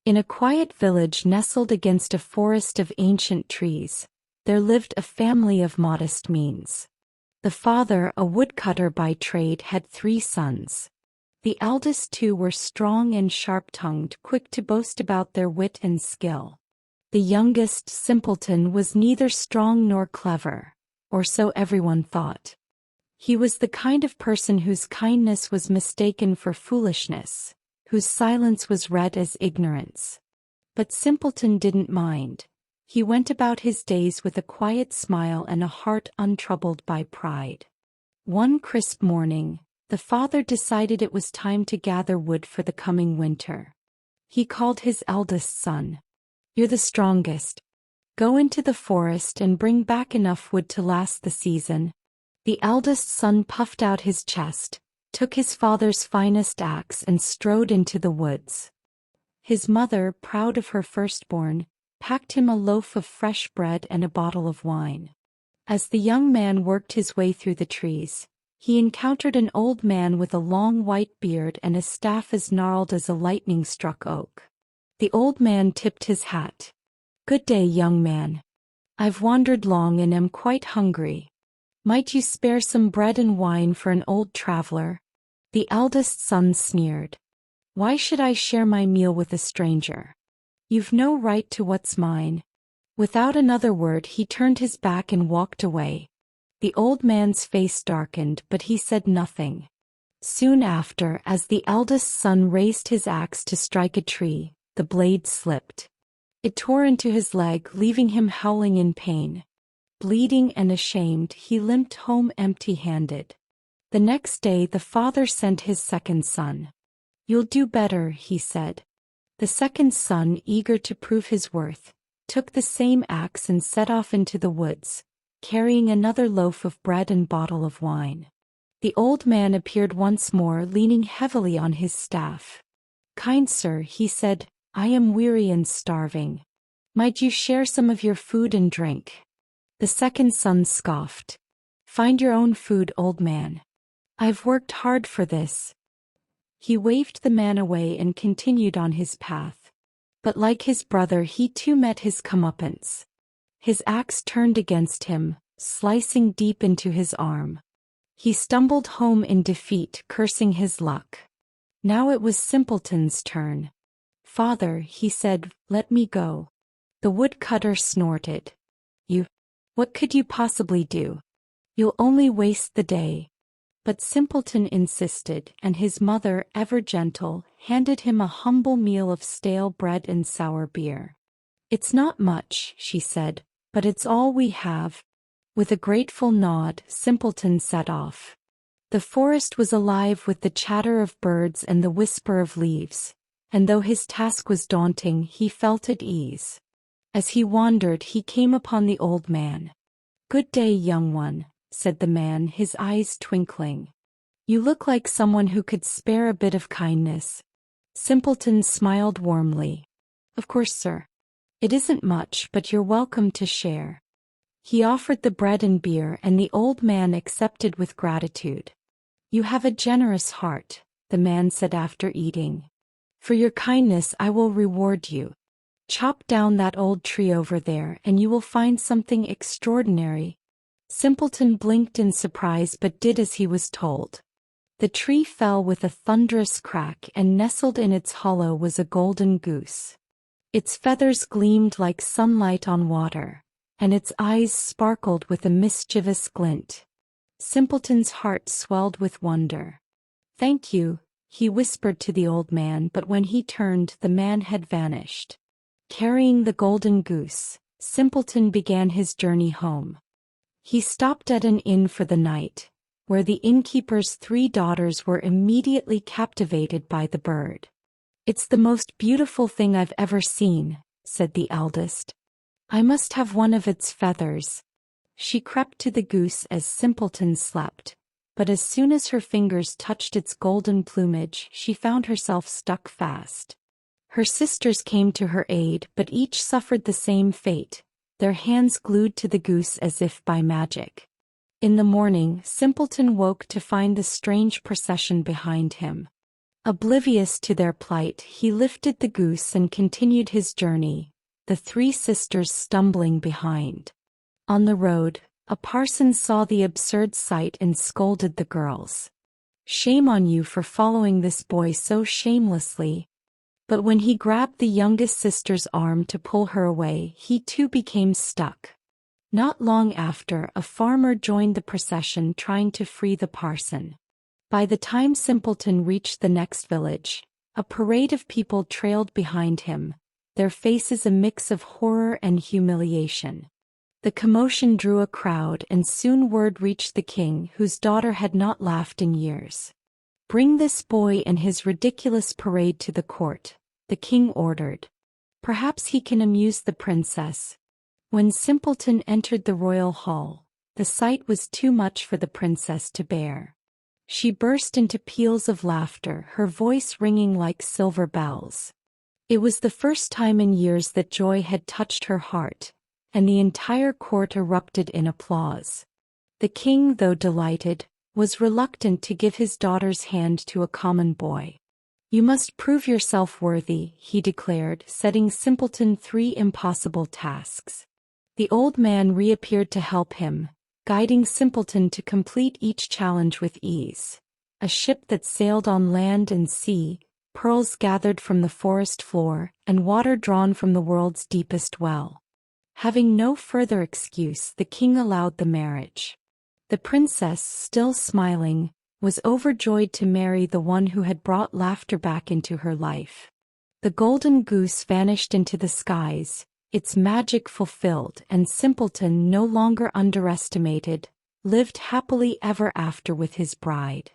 In a quiet village nestled against a forest of ancient trees, there lived a family of modest means. The father, a woodcutter by trade, had 3 sons. The eldest 2 were strong and sharp-tongued, quick to boast about their wit and skill. The youngest, Simpleton, was neither strong nor clever, or so everyone thought. He was the kind of person whose kindness was mistaken for foolishness, whose silence was read as ignorance. But Simpleton didn't mind. He went about his days with a quiet smile and a heart untroubled by pride. One crisp morning, the father decided it was time to gather wood for the coming winter. He called his eldest son. "You're the strongest. Go into the forest and bring back enough wood to last the season." The eldest son puffed out his chest, took his father's finest axe and strode into the woods. His mother, proud of her firstborn, packed him a loaf of fresh bread and a bottle of wine. As the young man worked his way through the trees, he encountered an old man with a long white beard and a staff as gnarled as a lightning-struck oak. The old man tipped his hat. "Good day, young man. I've wandered long and am quite hungry. Might you spare some bread and wine for an old traveler?" The eldest son sneered. "Why should I share my meal with a stranger? You've no right to what's mine." Without another word he turned his back and walked away. The old man's face darkened, but he said nothing. Soon after, as the eldest son raised his axe to strike a tree, the blade slipped. It tore into his leg, leaving him howling in pain. Bleeding and ashamed, he limped home empty-handed. The next day the father sent his second son. "You'll do better," he said. The second son, eager to prove his worth, took the same axe and set off into the woods, carrying another loaf of bread and bottle of wine. The old man appeared once more, leaning heavily on his staff. "Kind sir," he said, "I am weary and starving. Might you share some of your food and drink?" The second son scoffed. "Find your own food, old man. I've worked hard for this." He waved the man away and continued on his path. But like his brother, he too met his comeuppance. His axe turned against him, slicing deep into his arm. He stumbled home in defeat, cursing his luck. Now it was Simpleton's turn. "Father," he said, "let me go." The woodcutter snorted. What could you possibly do? You'll only waste the day." But Simpleton insisted, and his mother, ever gentle, handed him a humble meal of stale bread and sour beer. "It's not much," she said, "but it's all we have." With a grateful nod, Simpleton set off. The forest was alive with the chatter of birds and the whisper of leaves, and though his task was daunting, he felt at ease. As he wandered, he came upon the old man. "Good day, young one," said the man, his eyes twinkling. "You look like someone who could spare a bit of kindness." Simpleton smiled warmly. "Of course, sir. It isn't much, but you're welcome to share." He offered the bread and beer, and the old man accepted with gratitude. "You have a generous heart," the man said after eating. "For your kindness I will reward you. Chop down that old tree over there and you will find something extraordinary." Simpleton blinked in surprise but did as he was told. The tree fell with a thunderous crack, and nestled in its hollow was a golden goose. Its feathers gleamed like sunlight on water, and its eyes sparkled with a mischievous glint. Simpleton's heart swelled with wonder. "Thank you," he whispered to the old man, but when he turned, the man had vanished. Carrying the golden goose, Simpleton began his journey home. He stopped at an inn for the night, where the innkeeper's 3 daughters were immediately captivated by the bird. "It's the most beautiful thing I've ever seen," said the eldest. "I must have one of its feathers." She crept to the goose as Simpleton slept, but as soon as her fingers touched its golden plumage, she found herself stuck fast. Her sisters came to her aid, but each suffered the same fate, their hands glued to the goose as if by magic. In the morning, Simpleton woke to find the strange procession behind him. Oblivious to their plight, he lifted the goose and continued his journey, the three sisters stumbling behind. On the road, a parson saw the absurd sight and scolded the girls. "Shame on you for following this boy so shamelessly." But when he grabbed the youngest sister's arm to pull her away, he too became stuck. Not long after, a farmer joined the procession trying to free the parson. By the time Simpleton reached the next village, a parade of people trailed behind him, their faces a mix of horror and humiliation. The commotion drew a crowd, and soon word reached the king, whose daughter had not laughed in years. "Bring this boy and his ridiculous parade to the court," the king ordered. "Perhaps he can amuse the princess." When Simpleton entered the royal hall, the sight was too much for the princess to bear. She burst into peals of laughter, her voice ringing like silver bells. It was the first time in years that joy had touched her heart, and the entire court erupted in applause. The king, though delighted, was reluctant to give his daughter's hand to a common boy. "You must prove yourself worthy," he declared, setting Simpleton 3 impossible tasks. The old man reappeared to help him, guiding Simpleton to complete each challenge with ease. A ship that sailed on land and sea, pearls gathered from the forest floor, and water drawn from the world's deepest well. Having no further excuse, the king allowed the marriage. The princess, still smiling, was overjoyed to marry the one who had brought laughter back into her life. The golden goose vanished into the skies, its magic fulfilled, and Simpleton, no longer underestimated, lived happily ever after with his bride.